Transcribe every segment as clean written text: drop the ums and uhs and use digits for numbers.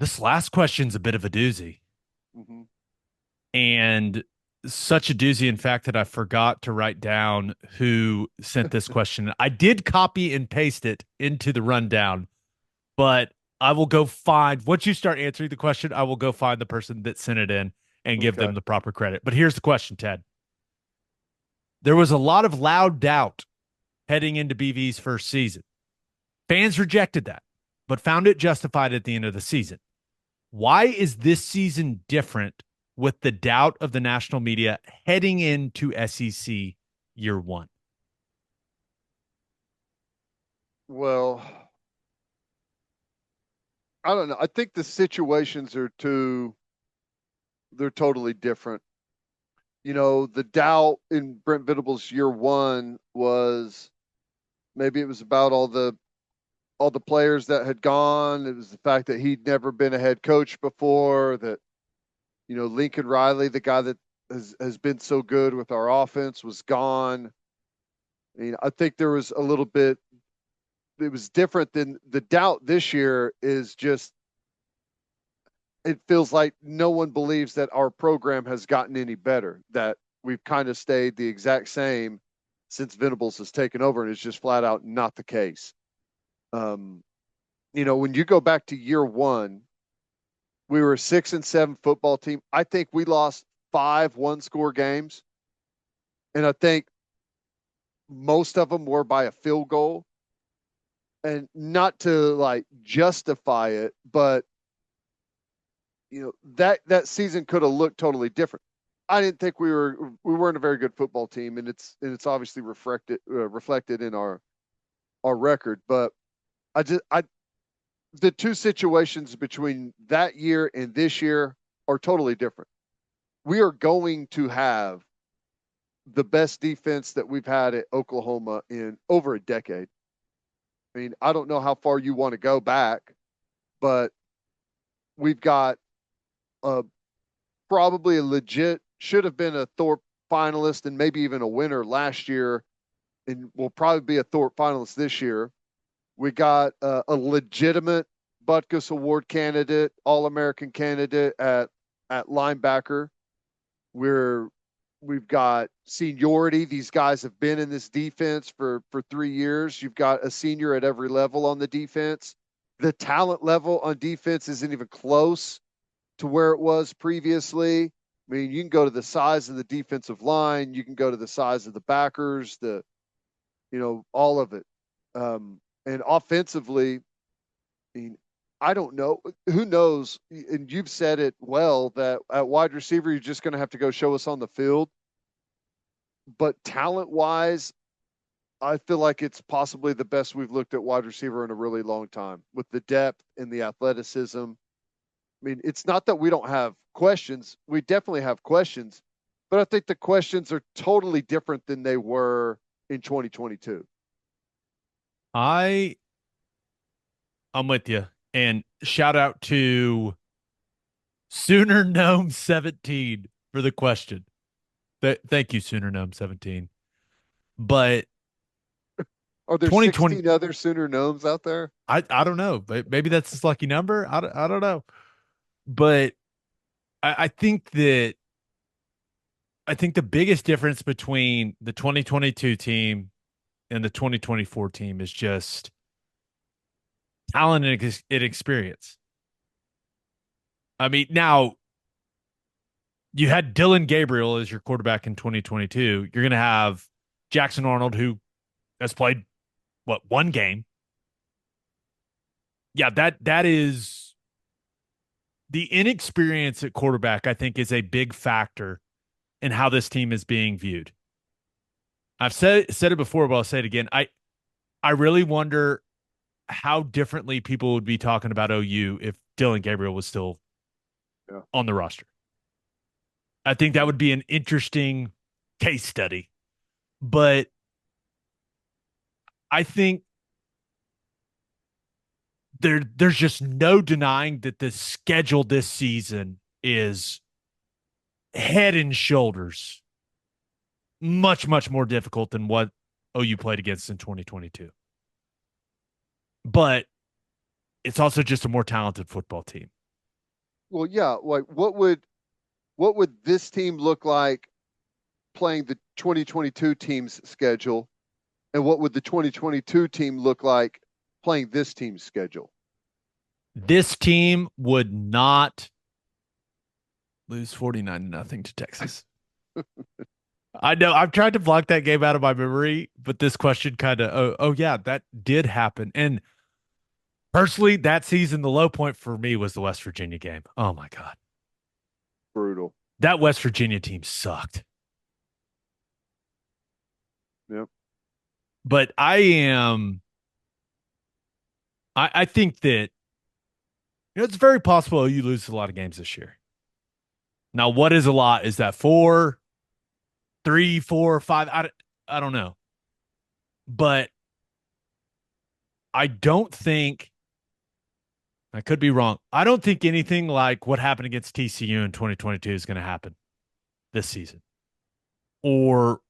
This last question's a bit of a doozy, Hmm. and such a doozy, in fact, that I forgot to write down who sent this question. I did copy and paste it into the rundown, but I will go find, once you start answering the question, I will go find the person that sent it in and give Okay. them the proper credit. But here's the question, Ted. There was a lot of loud doubt heading into BV's first season. Fans rejected that, but found it justified at the end of the season. Why is this season different with the doubt of the national media heading into SEC year one? Well, I don't know. I think the situations they're totally different. The doubt in Brent Venables' year one was maybe it was about all the players that had gone. It was the fact that he'd never been a head coach before, that, Lincoln Riley, the guy that has been so good with our offense, was gone. I think there was a little bit, it was different than the doubt this year is just, it feels like no one believes that our program has gotten any better, that we've kind of stayed the exact same since Venables has taken over, and it's just flat out not the case. Um, when you go back to year one, we were a 6-7 football team. I think we lost 5 one-score games, and I think most of them were by a field goal. And not to like justify it, but that season could have looked totally different. I didn't think we weren't a very good football team, and it's obviously reflected in our record. But I the two situations between that year and this year are totally different. We are going to have the best defense that we've had at Oklahoma in over a decade. I mean, I don't know how far you want to go back, but we've got a probably a legit should have been a Thorpe finalist and maybe even a winner last year, and will probably be a Thorpe finalist this year. We got a legitimate Butkus Award candidate, All American candidate at linebacker. We're we've got seniority. These guys have been in this defense for 3 years. You've got a senior at every level on the defense. The talent level on defense isn't even close to where it was previously. I mean, you can go to the size of the defensive line, you can go to the size of the backers, all of it. And offensively, I mean, I don't know. Who knows? And you've said it well that at wide receiver, you're just going to have to go show us on the field. But talent wise, I feel like it's possibly the best we've looked at wide receiver in a really long time with the depth and the athleticism. I mean, it's not that we don't have questions. We definitely have questions, but I think the questions are totally different than they were in 2022. I I'm with you. And shout out to Sooner Gnome 17 for the question. Thank you, Sooner Gnome 17. But Are there 2020, 16 other Sooner Gnomes out there? I don't know. Maybe that's his lucky number. I don't know. But I think that I think the biggest difference between the 2022 team and the 2024 team is just talent and experience. I mean, now you had Dylan Gabriel as your quarterback in 2022. You're going to have Jackson Arnold, who has played what, one game. Yeah, that is the inexperience at quarterback. I think is a big factor in how this team is being viewed. I've said it before, but I'll say it again. I really wonder how differently people would be talking about OU if Dylan Gabriel was still Yeah. on the roster. I think that would be an interesting case study. But I think there's just no denying that the schedule this season is head and shoulders much more difficult than what OU played against in 2022. But it's also just a more talented football team. well, yeah, like what would this team look like playing the 2022 team's schedule, and what would the 2022 team look like playing this team's schedule? This team would not lose 49-0 to Texas. I know I've tried to block that game out of my memory, but this question kind of, oh yeah, that did happen. And personally, that season, the low point for me was the West Virginia game. Oh my God. Brutal. That West Virginia team sucked. Yep. But I think that, it's very possible you lose a lot of games this year. Now, what is a lot? Is that four, three, four, five? I don't know. But I don't think, I could be wrong. I don't think anything like what happened against TCU in 2022 is going to happen this season, or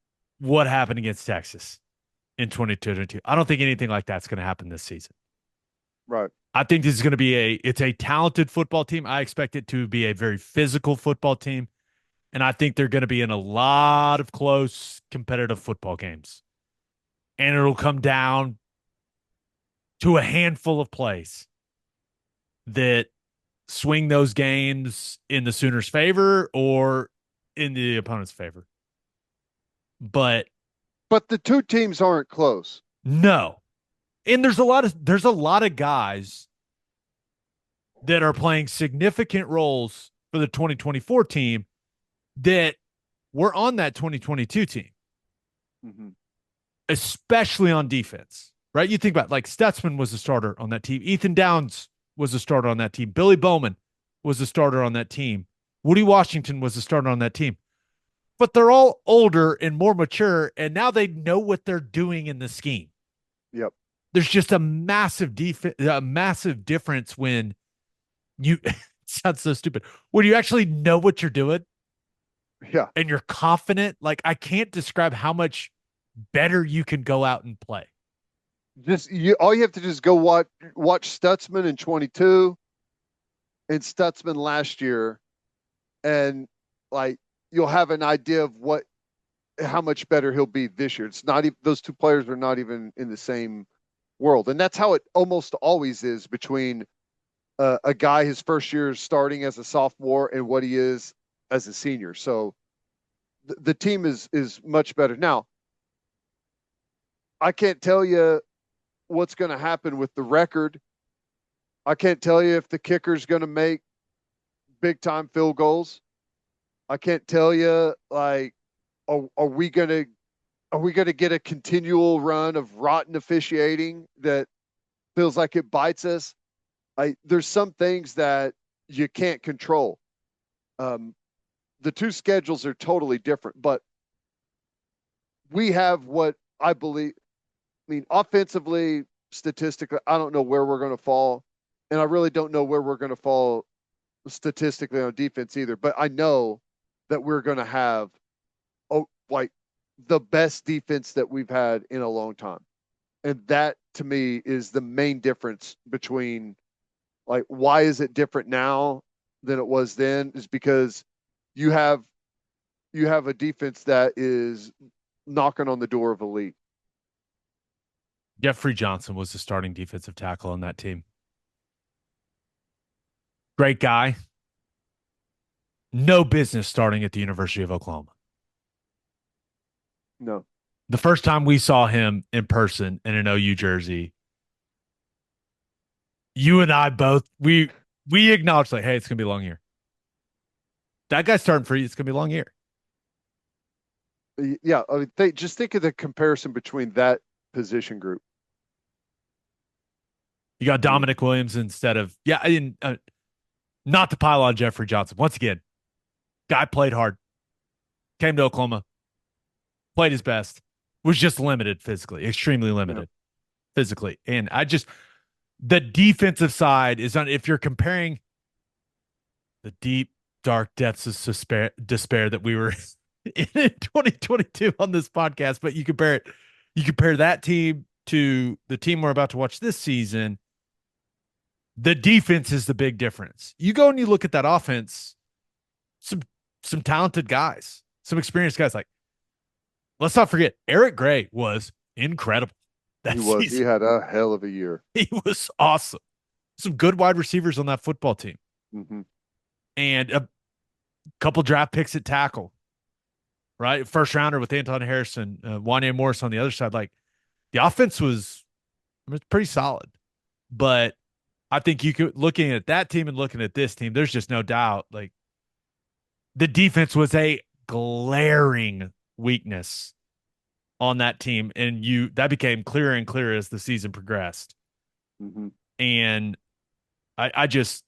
what happened against Texas in 2022. I don't think anything like that's going to happen this season. Right. I think this is going to be it's a talented football team. I expect it to be a very physical football team. And I think they're going to be in a lot of close competitive football games. And it'll come down to a handful of plays that swing those games in the Sooners' favor or in the opponent's favor. But But the two teams aren't close. no. And there's a lot of guys that are playing significant roles for the 2024 team that were on that 2022 team, Mm-hmm. especially on defense, right? You think about like Stutzman was a starter on that team. Ethan Downs was a starter on that team. Billy Bowman was a starter on that team. Woody Washington was a starter on that team. But they're all older and more mature, and now they know what they're doing in the scheme. Yep. There's just a massive difference when you it sounds so stupid. When you actually know what you're doing Yeah. and you're confident, like I can't describe how much better you can go out and play. All you have to do is go watch Stutzman in 22 and Stutzman last year, and like you'll have an idea of how much better he'll be this year. It's not even, those two players are not even in the same world, and that's how it almost always is between a guy his first year starting as a sophomore and what he is as a senior. So the team is much better now. I can't tell you what's going to happen with the record. I can't tell you if the kicker's going to make big time field goals. I can't tell you like are we going to get a continual run of rotten officiating that feels like it bites us? There's some things that you can't control. The two schedules are totally different, but we have what I believe. I mean, offensively, statistically, I don't know where we're going to fall, and I really don't know where we're going to fall statistically on defense either. But I know that we're going to have like the best defense that we've had in a long time, and that to me is the main difference between like why is it different now than it was then is because you have a defense that is knocking on the door of elite. Jeffrey Johnson was the starting defensive tackle on that team. Great guy. No business starting at the University of Oklahoma. No. The first time we saw him in person in an OU jersey, you and I both we acknowledged like, hey, it's gonna be a long year. That guy's starting for you. It's gonna be a long year. Yeah, I mean, just think of the comparison between that position group. You got Dominic Williams instead of not to pile on Jeffrey Johnson. Once again, guy played hard, came to Oklahoma, played his best, was just limited physically, extremely limited physically. And the defensive side is on, if you're comparing the deep, dark depths of despair that we were in 2022 on this podcast, but you compare that team to the team we're about to watch this season. The defense is the big difference. You go and you look at that offense, some some talented guys, some experienced guys. Like, let's not forget, Eric Gray was incredible that He was. He season. had a hell of a year. He was awesome. Some good wide receivers on that football team, Hmm. and a couple draft picks at tackle. Right, first rounder with Anton Harrison, Wanya Morris on the other side. Like the offense was, I mean, pretty solid, but I think you could looking at that team and looking at this team, there's just no doubt. Like the defense was a glaring weakness on that team, and you that became clearer and clearer as the season progressed. Hmm. And I just,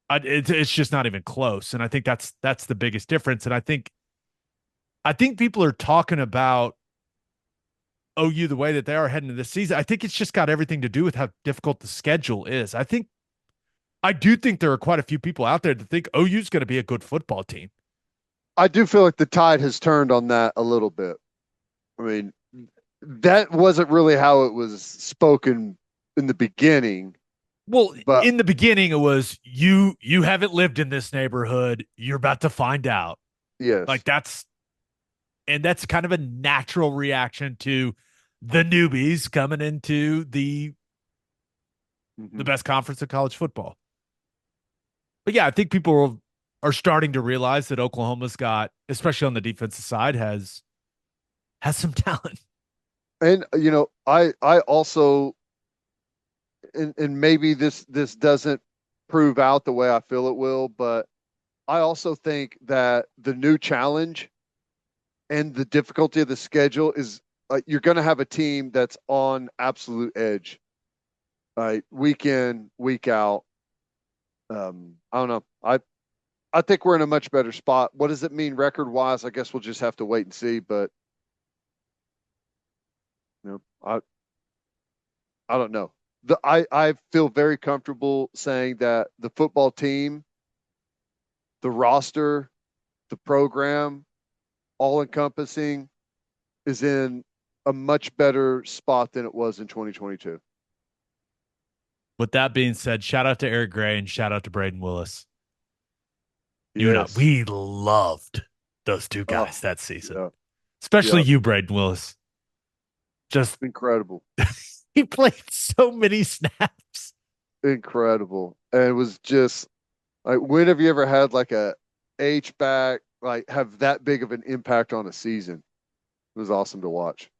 it's just not even close. And I think that's the biggest difference. And I think people are talking about OU the way that they are heading into this season. I think it's just got everything to do with how difficult the schedule is. I do think there are quite a few people out there that think OU is going to be a good football team. I do feel like the tide has turned on that a little bit. I mean, that wasn't really how it was spoken in the beginning, Well, but in the beginning, it was you haven't lived in this neighborhood. You're about to find out. yes. Like that's kind of a natural reaction to the newbies coming into the Hmm. best conference of college football. But yeah, I think people are starting to realize that Oklahoma's got, especially on the defensive side, has some talent. And I also, and maybe this doesn't prove out the way I feel it will, but I also think that the new challenge and the difficulty of the schedule is you're going to have a team that's on absolute edge, right? Week in, week out. I don't know. I think we're in a much better spot. What does it mean record wise? I guess we'll just have to wait and see. But you know, I don't know. I feel very comfortable saying that the football team, the roster, the program, all encompassing, is in a much better spot than it was in 2022. With that being said, shout out to Eric Gray and shout out to Braden Willis. You and I, Yes. we loved those two Oh, guys that season, yeah. especially Yeah. you, Braden Willis. Just Incredible. he played so many snaps. Incredible. And it was just like, when have you ever had like a H back like have that big of an impact on a season? It was awesome to watch.